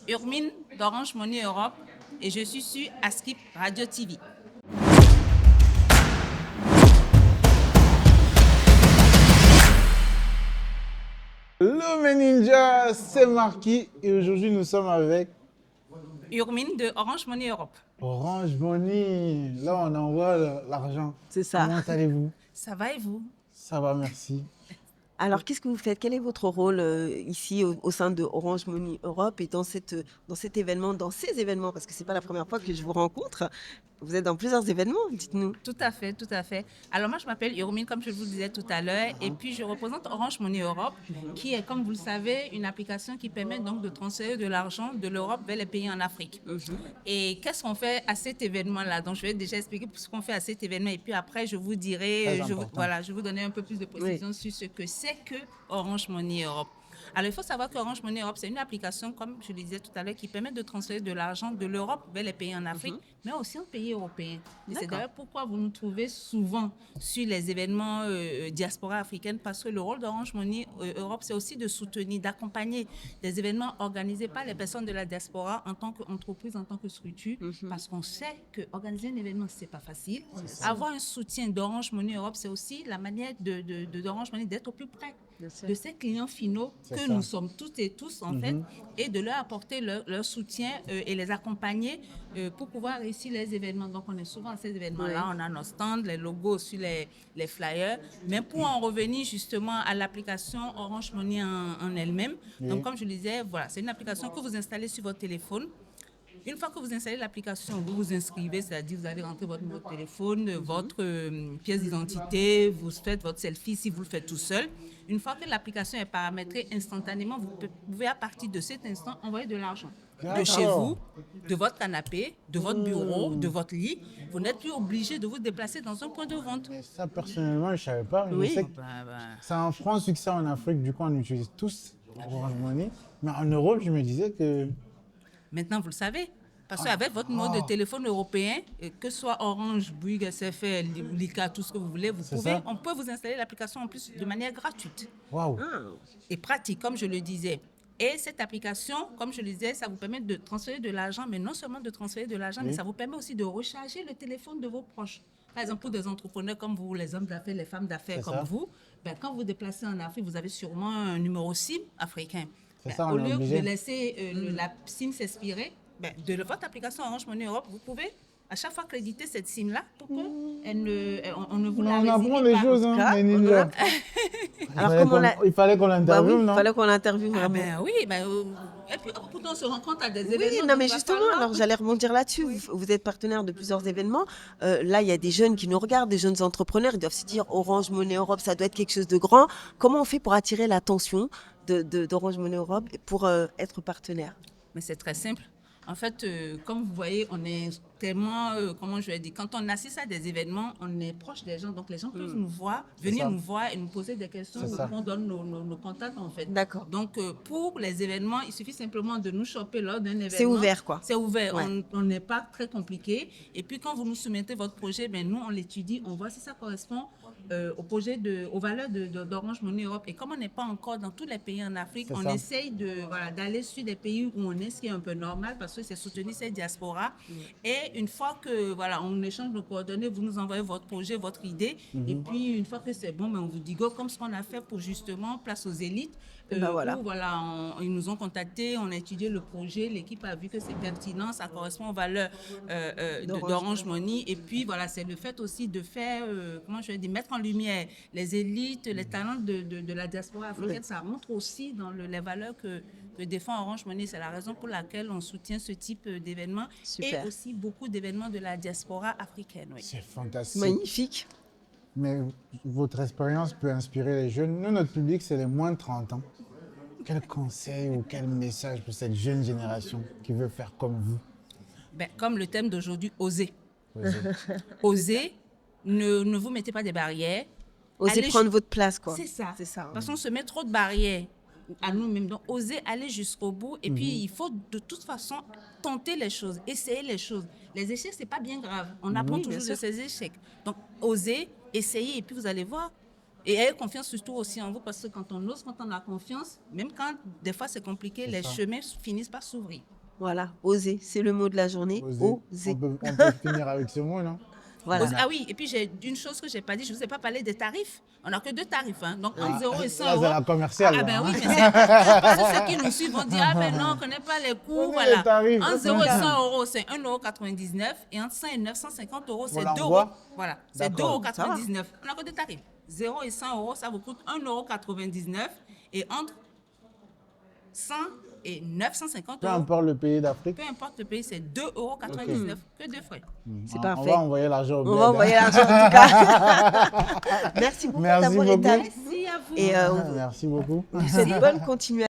Urmine d'Orange Money Europe et je suis sur Askip Radio TV. Hello mes ninjas, c'est Marquis et aujourd'hui nous sommes avec Urmine de Orange Money Europe. Orange Money. Là on envoie l'argent. C'est ça. Comment allez-vous? Ça va et vous? Ça va, merci. Alors, qu'est-ce que vous faites? Quel est votre rôle ici au sein de Orange Money Europe et dans cet événement, dans ces événements, parce que ce n'est pas la première fois que je vous rencontre. Vous êtes dans plusieurs événements, dites-nous. Tout à fait, tout à fait. Alors moi, je m'appelle Urmine, comme je vous le disais tout à l'heure, et puis je représente Orange Money Europe, qui est, comme vous le savez, une application qui permet donc de transférer de l'argent de l'Europe vers les pays en Afrique. Et qu'est-ce qu'on fait à cet événement-là? Donc je vais déjà expliquer ce qu'on fait à cet événement, et puis après, je vous dirai, je vais vous donner un peu plus de précision sur ce que c'est que Orange Money Europe. Alors, il faut savoir que Orange Money Europe, c'est une application, comme je le disais tout à l'heure, qui permet de transférer de l'argent de l'Europe vers les pays en Afrique, mais aussi en pays européens. Et c'est d'ailleurs pourquoi vous nous trouvez souvent sur les événements diaspora africaine, parce que le rôle d'Orange Money Europe, c'est aussi de soutenir, d'accompagner des événements organisés par les personnes de la diaspora en tant qu'entreprise, en tant que structure, parce qu'on sait qu'organiser un événement, c'est pas facile. Avoir un soutien d'Orange Money Europe, c'est aussi la manière d'Orange Money d'être au plus près de ces clients finaux que nous sommes toutes et tous en fait, et de leur apporter leur soutien et les accompagner pour pouvoir réussir les événements. Donc on est souvent à ces événements-là, on a nos stands, les logos sur les flyers, mais pour en revenir justement à l'application Orange Money en elle-même, donc comme je le disais, voilà, c'est une application que vous installez sur votre téléphone. Une fois que vous installez l'application, vous vous inscrivez, c'est-à-dire vous allez rentrer votre numéro de téléphone, votre pièce d'identité, vous faites votre selfie si vous le faites tout seul. Une fois que l'application est paramétrée, instantanément, vous pouvez à partir de cet instant envoyer de l'argent. De chez vous, de votre canapé, de votre bureau, de votre lit. Vous n'êtes plus obligé de vous déplacer dans un point de vente. Mais ça personnellement je ne savais pas. Je sais que c'est en France, vu que c'est en Afrique, du coup on utilise tous Orange Money. Mais en Europe, je me disais que... Maintenant, vous le savez. Parce qu'avec votre numéro de téléphone européen, que ce soit Orange, Bouygues, SFR, Lika, tout ce que vous voulez, on peut vous installer l'application en plus de manière gratuite. Waouh. Et pratique, comme je le disais. Et cette application, comme je le disais, ça vous permet de transférer de l'argent, mais non seulement de transférer de l'argent, mais ça vous permet aussi de recharger le téléphone de vos proches. Par exemple, pour des entrepreneurs comme vous, les hommes d'affaires, les femmes d'affaires comme vous, quand vous vous déplacez en Afrique, vous avez sûrement un numéro SIM africain. Au lieu de laisser la SIM s'expirer, de votre application Orange Money Europe, vous pouvez à chaque fois créditer cette SIM-là pour qu'on ne vous la résilie pas. On apprend les choses, hein, les ninjas. Il fallait qu'on l'interviewe, non? Il fallait qu'on l'interviewe vraiment. Et puis, pourtant, on se rencontre à des événements. Oui, non, mais justement, alors j'allais rebondir là-dessus. Vous êtes partenaire de plusieurs événements. Là, il y a des jeunes qui nous regardent, des jeunes entrepreneurs. Ils doivent se dire Orange Money Europe, ça doit être quelque chose de grand. Comment on fait pour attirer l'attention d'Orange Money Europe pour être partenaire? Mais c'est très simple. En fait, comme vous voyez, on est tellement, comment je vais dire, quand on assiste à des événements, on est proche des gens. Donc, les gens peuvent nous voir, venir nous voir et nous poser des questions. On donne nos contacts, en fait. D'accord. Donc, pour les événements, il suffit simplement de nous choper lors d'un événement. C'est ouvert, quoi. C'est ouvert. Ouais. On n'est pas très compliqué. Et puis, quand vous nous soumettez votre projet, nous, on l'étudie, on voit si ça correspond au projet, aux valeurs d'Orange Money Europe. Et comme on n'est pas encore dans tous les pays en Afrique, on essaye d'aller sur des pays où on est, ce qui est un peu normal, parce que c'est soutenir ces diasporas. Et une fois que on échange nos coordonnées, vous nous envoyez votre projet, votre idée. Et puis, une fois que c'est bon, on vous dit go, comme ce qu'on a fait pour justement Place aux élites. Ils nous ont contactés, on a étudié le projet, l'équipe a vu que c'est pertinent, ça correspond aux valeurs d'Orange Money. Et puis, c'est le fait aussi de faire, mettre en lumière les élites, les talents de la diaspora africaine. Ça montre aussi dans les valeurs que défend Orange Money. C'est la raison pour laquelle on soutient ce type d'événements. Et aussi beaucoup d'événements de la diaspora africaine. Oui. C'est fantastique. Magnifique. Mais votre expérience peut inspirer les jeunes. Nous, notre public, c'est les moins de 30 ans. Quel conseil ou quel message pour cette jeune génération qui veut faire comme vous? Comme le thème d'aujourd'hui, oser. Oser, ne vous mettez pas des barrières. Osez prendre votre place, quoi. C'est ça. Parce qu'on se met trop de barrières à nous-mêmes. Donc, oser aller jusqu'au bout. Et puis, il faut de toute façon tenter les choses, essayer les choses. Les échecs, ce n'est pas bien grave. On apprend toujours de ces échecs. Donc, oser, essayez, et puis vous allez voir. Et ayez confiance surtout aussi en vous, parce que quand on ose, quand on a confiance, même quand des fois c'est compliqué, les chemins finissent par s'ouvrir. Voilà, oser, c'est le mot de la journée. Oser. Oser. On peut finir avec ce mot, non? Voilà. Ah oui, et puis j'ai une chose que je n'ai pas dit, je ne vous ai pas parlé des tarifs. On n'a que 2 tarifs, hein. Donc 1 euro et 100 Là, euros. c'est la commerciale. Ah ben là, oui, hein. mais c'est parce que ceux qui nous suivent vont dire, ah ben non, on ne connaît pas les coûts, Connais les voilà. tarifs. 1 euro et 100 euros, c'est 1,99 € et entre 100 et 950 euros, c'est 2 euros. l'envoie? Voilà, c'est D'accord. 2,99 €. On n'a que 2 tarifs. 0 et 100 euros, ça vous coûte 1,99 € et entre 100 et 950 Peu euros. importe le pays d'Afrique. Peu importe le pays, c'est 2,99 € que 2 frais. C'est On parfait. va envoyer l'argent au bled. On va hein. envoyer l'argent en tout cas. Merci beaucoup Merci d'avoir été beaucoup. avec nous. Merci à vous. Et Merci beaucoup. bonne continuation.